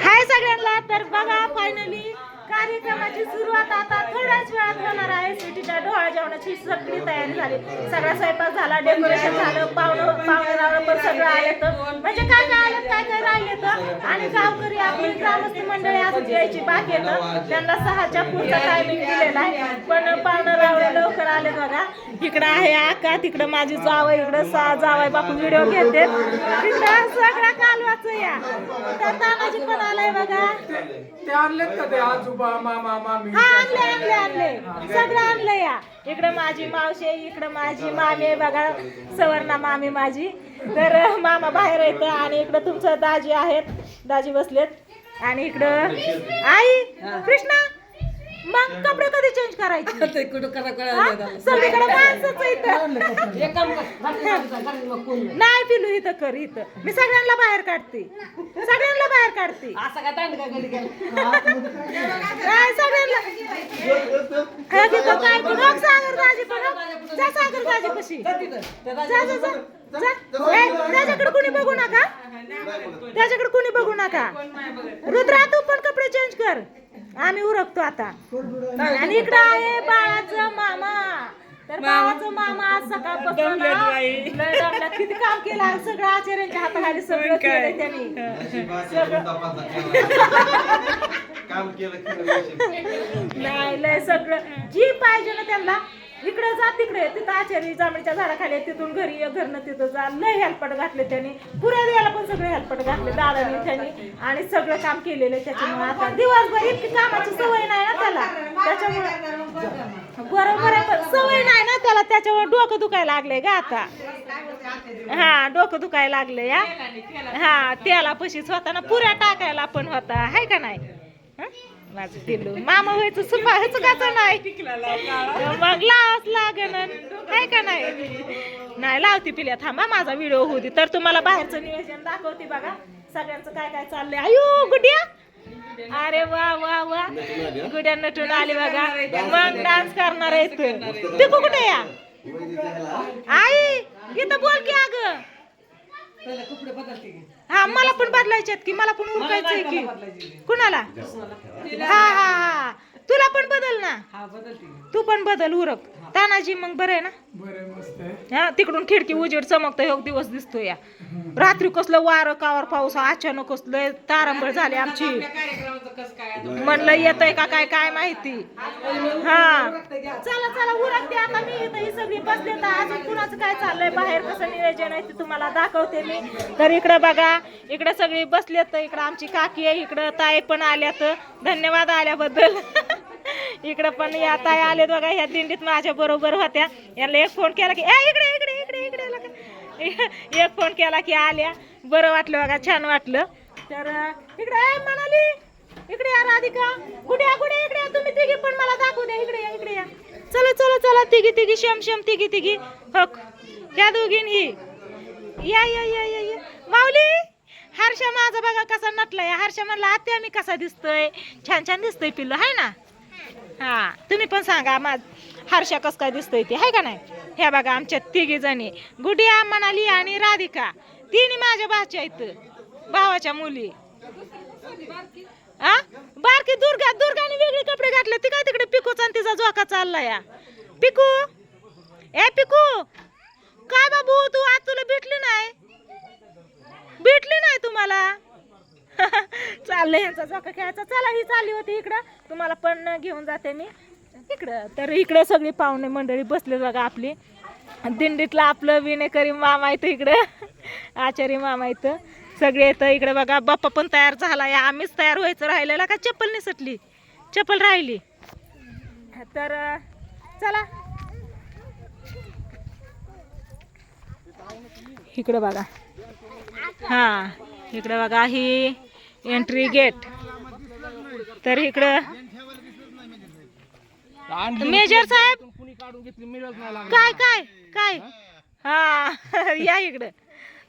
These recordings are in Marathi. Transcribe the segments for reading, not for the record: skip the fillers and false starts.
हाय सगळ्यांना. तर बघा फायनली कार्यक्रमाची सुरुवात आता थोड्याच वेळात होणार आहे. सिटीच्या डोहाळ जेवणाची सगळी तयारी झाली, सगळा स्वयंपाक झाला, डेकोरेशन झालं, पाहुणे पण सगळं आले तर म्हणजे काय काय आलं काय काय राहिले तर. आणि गावकरी आपली ग्रामस्थ मंडळी अजून यायची बाकी येतं, त्यांना 6च्या पुढचा टायमिंग दिलेला आहे. पण पाहुणे रावळे लवकर आले बघा. इकडं आहे आका, तिकडं माझी जावई, इकडं जावई बापू व्हिडिओ घेते, तिकडं सगळा कालवाचं या. तर तानाजी पण आलाय बघा. ते आणलेत का ते आजोबा मामा मामी? हा आणले सगळं आणलं या. इकडं माझी मावशी, इकडं माझी मामी आहे बघा, सवर्णा मामी माझी. तर मामा बाहेर येतं आणि इकडं तुमचं दाजी आहेत, दाजी बसलेत. आणि इकडं आई कृष्णा, मग कपडे कधी चेंज करायचे? सगळीकडे माणसंच इथं नाही पिलू इथं कर इथं. मी सगळ्यांना बाहेर काढते, सगळ्यांना बाहेर काढते. नाही सगळ्यांना काय बघ सागर दाजी पण जा, सागर दाजी कशी त्याच्याकडे कुणी बघू नका, त्याच्याकडे कुणी बघू नका. रुद्रा तू पण कपडे चेंज कर, आम्ही उरकतो आता. आणि इकडं आहे बाळाचं मामा. तर बाळाचं मामा आज सकाळपासून किती काम केलं, सगळं आचार्यांच्या हाताखाली सगळं केलं त्यांनी. नाही लय सगळं जी पाहिजे ना त्यांना. इकडे जा तिकडे, तिथं आचारी जांभळीच्या झाडाखाली, तिथून घरी घरनं तिथं जा. लय हेल्पट घातले त्यांनी, पुऱ्या दिवाला पण सगळे हेल्पट घातले दादानी त्यांनी. आणि सगळं काम केलेलं आहे त्याच्यामुळे आता दिवसभर इतकी कामाची सवय नाही ना त्याला, त्याच्यामुळे बरोबर आहे. पण सवय नाही ना त्याला, त्याच्यामुळे डोकं दुखायला लागले गा आता. हा डोकं दुखायला लागले या. हा त्याला पशीच होता ना, पुऱ्या टाकायला पण होता, हाय का नाही? माझं पिल्लू मामा व्हायचं चुकाचं नाही, मग लावाच लागन, हाय का नाही? नाही लावती पिल्या. थांबा माझा व्हिडिओ होऊ दे तर तुम्हाला बाहेरचं नियोजन दाखवते बघा, सगळ्यांचं काय काय चाललंय. अयो गुड्या, अरे वा वा वा, गुड्या नटून आली बघा. मग डान्स करणार आहे पिकू कुठे या? आई इथं बोल की अगं. हा मला पण बदलायचे की, मला पण उरकायचंय की. कुणाला? हा हा हा तुला पण बदल ना, तू पण बदल उरक. तानाजी मग बरं आहे ना? हा तिकडून खिडकी उजेड चमकतो, एक दिवस दिसतो या. रात्री कसलं वारं कावर पाऊस, अचानक कसलं तारंबळ झाली आमची. म्हणलं येतंय का काय काय माहिती. हा चला चला उरकते आता मी. इथं ही सगळी बसले तर अजून कुणाचं काय चाललंय बाहेर, कसं नियोजन आहे ते तुम्हाला दाखवते मी. तर इकडं बघा, इकडे सगळी बसलेत. इकडं आमची काकी आहे, इकडं ताई पण आल्यात, धन्यवाद आल्याबद्दल. इकडं पण या ताई आलेत बघा, ह्या दिंडीत माझ्या बरोबर होत्या. यांना एक फोन केला की इकडे इकडे इकडे इकडे एक फोन केला की आल्या. बरं वाटलं बघा, छान वाटलं. तर इकडे म्हणाली, इकडे या राधिका, गुड्या गुड्या इकडे या तुम्ही तिघी पण, मला दाखवू द्या. इकडे या इकडे या, चला चला चला तिघी तिघी शम तिघी हो त्या दोघीन ही या या या या या. माऊली हर्षा माझा बघा कसा नटलाय. हर्षा म्हणला आत्या मी कसा दिसतोय? छान छान दिसतोय पिल्लू, हाय ना? हा तुम्ही पण सांगा माझ हर्षा कस काय दिसतोय ते, हाय का नाही? ह्या बघा आमच्या तिघी जणी, गुडिया म्हणाली आणि राधिका, तिन्ही माझ्या भाच्या आहेत, भावाच्या मुली. हा बारकी दुर्गाने वेगळे कपडे घातले. ती काय तिकडे पिकूचा आणि तिचा झोका चालला या. पिकू ए पिकू, काय बाबू तू आज तुला भेटली नाही तुम्हाला? चाललंय यांचा झोका खेळायचा. चला ही चालली होती इकडं, तुम्हाला पण घेऊन जाते मी इकडं. तर इकडं सगळी पाहुणे मंडळी बसले बघा आपली दिंडीतला. आपलं विनेकरी मामा येतं इकडं, आचारी मामा येतं, सगळे येतं इकडे बघा. बाप्पा पण तयार झाला या. आम्हीच तयार व्हायचं राहिलेला का चप्पल निसटली, चप्पल राहिली. तर चला इकडे बघा. हा इकडे बघा ही एंट्री गेट. तर इकडं मेजर साहेब काय काय काय हा या इकडं.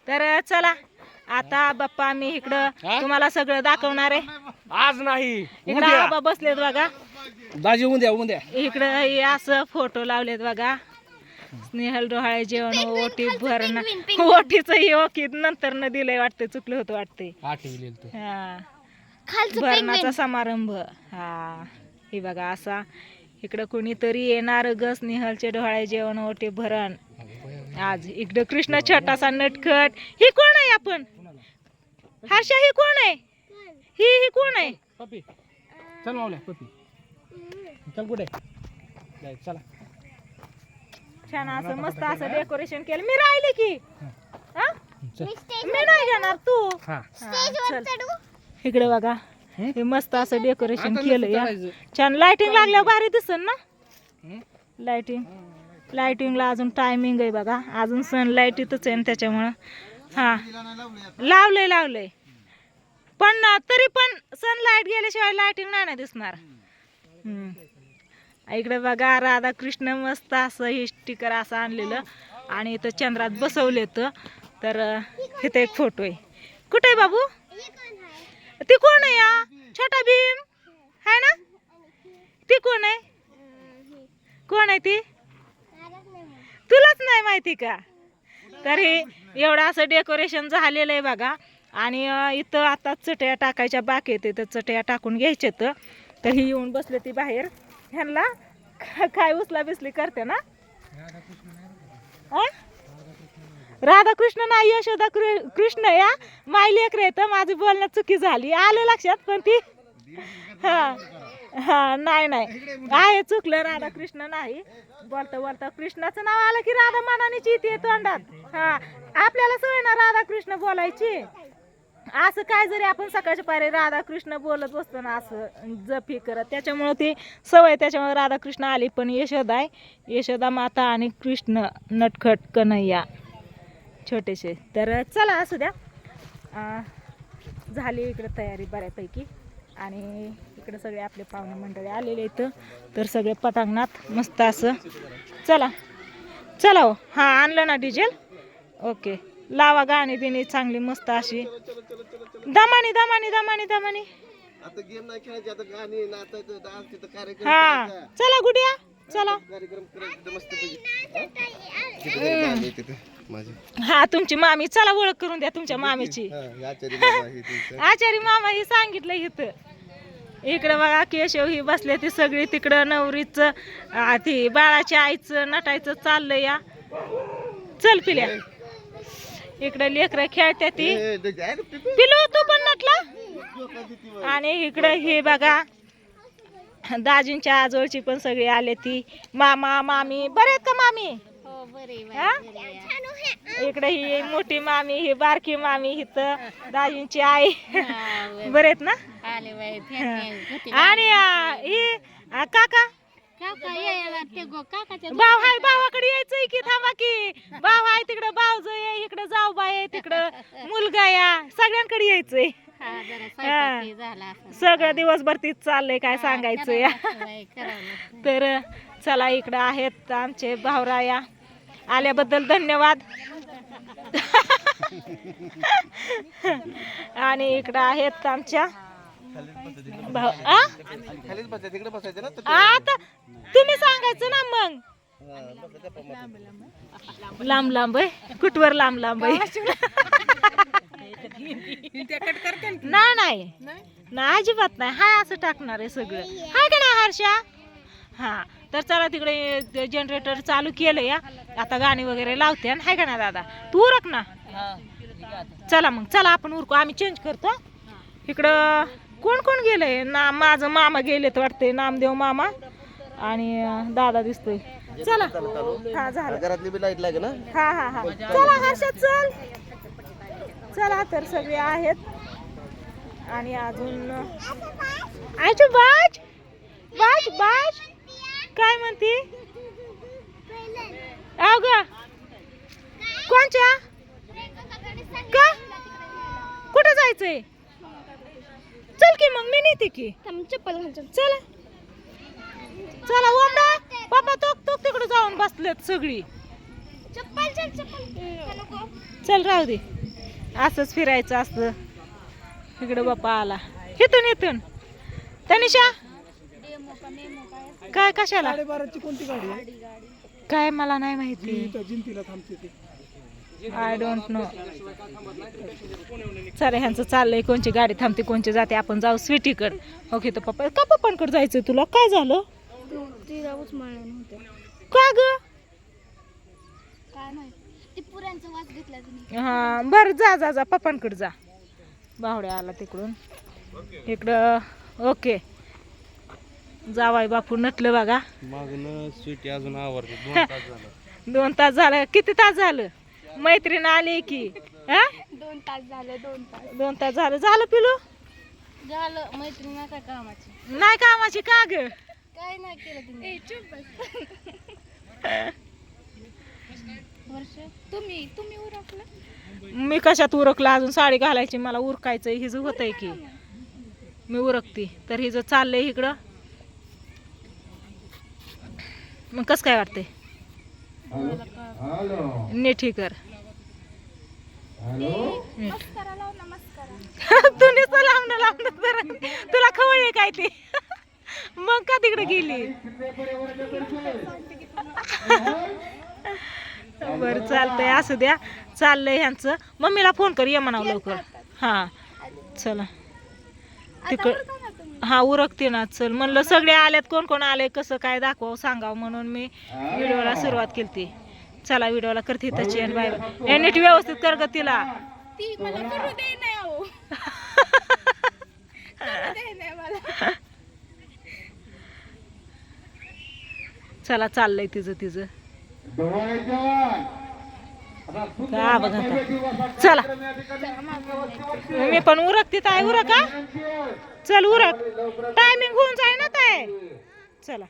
तर चला आता बाप्पा मी इकडं तुम्हाला सगळं दाखवणार आहे. आज नाही इकडं आबा बसलेत बघा, दाजी उद्या इकडं असं फोटो लावलेत बघा. स्नेहल डोहाळे जेवण ओटी भरणं, ओटीच ओकी नंतर न दिलंय वाटतंय, चुकलं होतं वाटतंय. हा भरणाचा समारंभ. हा हे बघा असा इकडं कोणीतरी येणार ग स्नेहलचे डोहाळे जेवण ओटे भरण. आज इकडं कृष्ण छोटासा नटखट. ही कोण आहे आपण हर्षा? ही कोण आहे? ही कोण आहे? पप्पी चल मावल्या पप्पी चल कुठे चला. छान असं मस्त असं डेकोरेशन केलं. मी राहिले की हा? मी नाही घेणार तू. हा इकडे बघा हे मस्त असं डेकोरेशन केलं या. छान लाइटिंग लागल्यावर भारी दिसन ना. लाइटिंगला अजून टायमिंग आहे बघा. अजून सनलाईट इथंच आहे त्याच्यामुळं. हा लावलंय पण तरी पण सनलाईट गेल्याशिवाय लाइटिंग नाही ना दिसणार. इकडे बघा राधाकृष्ण मस्त असं हे स्टिकर असं आणलेलं आणि इथं चंद्रात बसवले तर इथं एक फोटो आहे. कुठे आहे बाबू? ती कोण आहे या? छोटा भीम है ना? ती कोण आहे? कोण आहे ती? तुलाच नाही माहिती का? तर हे एवढं असं डेकोरेशन झालेलं आहे बघा. आणि इथं आता चटया टाकायच्या बाकी आहेत. इथं चटया टाकून घ्यायचे तर ही येऊन बसले ती बाहेर. ह्यांना काय उचला बिसली करते ना. राधाकृष्ण नाही यशोदा कृष्ण या. माय लेकर येतं. माझी बोलण्यात चुकी झाली आलं लक्षात पण ती हा नाही आहे चुकलं. राधाकृष्ण नाही. बोलता कृष्णाचं नाव आलं की राधा मनानेच येते तोंडात. हा आपल्याला सवय ना राधाकृष्ण बोलायची. असं काय जरी आपण सकाळच्या पारी राधाकृष्ण बोलत बसतो ना असं जपी करत त्याच्यामुळं ती सवय. त्याच्यामुळे राधाकृष्ण आली पण यशोदा आहे. यशोदा माता आणि कृष्ण नटखट कन्हैया छोटेसे. तर चला असू द्या. झाली इकडे तयारी बऱ्यापैकी आणि इकडे सगळे आपले पाहुणे मंडळी आलेले इथं. तर सगळे पटांगणात मस्त असं. चला हो. हा आणलं ना डिझेल. ओके लावा गाणी बिणी चांगली मस्त अशी दमानी. आता गेम नाही खेळायची, आता गाणी नाचायचं, डान्स तिथं कार्यक्रम हा करायचा. चला गुडिया चला. कार्यक्रम करायचं मस्त पैकी. माझी हा तुमची मामी. चला ओळख करून द्या तुमच्या मामीची. आचारी बाबा हे तुमचं. आचारी मामा ही सांगितलं इथं. इकडं बघा केशव ही बसले ती सगळी. तिकडं नवरीचं ती बाळाच्या आईचं नटायचं चाललंय या. चल पिल्या. इकडं लेकरं खेळते ती. पिलू तू पण नटला. आणि इकडं हे बघा दाजींच्या आजोळची पण सगळी आले ती. मामा मामी बरे आहेत का मामी? हा? इकडे ही मोठी मामी ही बारकी मामी इथं दाजींची आई बरे आहेत ना. आणि ही काका भाऊ हाय. भावाकडे यायचंय की थांबा की. भाऊ हाय तिकडं. भाऊज आहे इकडं. जाऊ बाई आहे तिकडं. मुलगा या सगळ्यांकडे यायचंय. सगळं दिवसभर तीच चाललंय काय सांगायचं या. तर चला इकडं आहेत आमचे भावराया. आल्याबद्दल धन्यवाद. आणि इकडं आहेत आमच्या भाऊ. खालीच बसायचं, तिकडे बसायचं ना. आता तुम्ही सांगायचं ना मग. लांब आहे कुठवर लांब आहे. नाही अजिबात नाही. हाय असं टाकणार आहे सगळं. हाय का नाही हर्षा? हा तर चला तिकडे जनरेटर चालू केलं या. आता गाणी वगैरे लावते. हाय का ना दादा? तू उरक ना. चला मग चला आपण उरकू. आम्ही चेंज करतो. इकडं कोण कोण गेलंय ना. माझं मामा गेलेत वाटते. नामदेव मामा आणि दादा दिसतोय. चला हा झालं. घरातली बी लाईट लागे ना. हा चला हर्षा चल. चला तर सगळे आहेत. आणि अजून आयचू बाज काय म्हणती? अग कोणच्या का कुठं जायचंय? चल की मग मी नेते की. चला चला ओमडा पप्पा तो तिकडे जाऊन बसलेत सगळी. चल राहू दे. असंच फिरायचं असतं. इकडे बाप्पा आला. इथून तनिषा काय कशाला? 12:30ची कोणती गाडी आहे? काय मला नाही माहिती. जिंतीला थांबते ती. I don't know. चला ह्यांचं चाललंय, कोणची गाडी थांबते कोणची जाते. आपण जाऊ स्वीटीकडे. ओके तर पप्पा का पप्पांकडे जायचं तुला? काय झालं? तिला उचमाळले नव्हते. का ग? काय नाही ती पुऱ्यांचा वास घेतला तुम्ही. हा बरं जा जा जा पप्पांकडे जा. बावड्या आला तिकडून इकडं. ओके जावाय बापू नटलं बघा. मागणं स्वीटी अजून आवडते 2 तास झालं. 2 तास झालं. किती तास झालं? मैत्रीण आली की हा? 2 तास झाले. 2 तास 2 तास झालं. झालं पिलू? झालं. मैत्रिणी काय कामाची नाही कामाची का ग? काय नाही केलं तिने. वर्ष तुम्ही तुम्ही उरकलं. मी कशात उरकलं? अजून साडी घालायची मला, उरकायचंय. हिज होतंय की मी उरकती. तर हिज चाललंय इकडं. मग कसं काय वाटतंय? नीट ही कर. मस्करा लाव ना मस्करा. तू नुसतं लावणं लावणं तुला खवळली काय ती? मग का तिकडे गेली? बरं चालतंय असू द्या. चाललंय ह्यांचं. मम्मीला फोन कर ये म्हणावं लवकर. हा चला तिकड. हा उरकते ना. चल म्हणलं सगळे आल्यात, कोण कोण आले कसं काय दाखवावं सांगावं म्हणून मी व्हिडिओला सुरुवात केली. चला व्हिडिओला करते त्याची. आणि बाय बाय. नीट व्यवस्थित कर ग तिला. ती मला करू दे नाही अहो. करू दे नाही मला. चला चाललंय तिचं तिचं. का बघा आता. चला मी पण उरकते. ताय उरका. चल उरक. टायमिंग होऊन जाय ना ताय. चला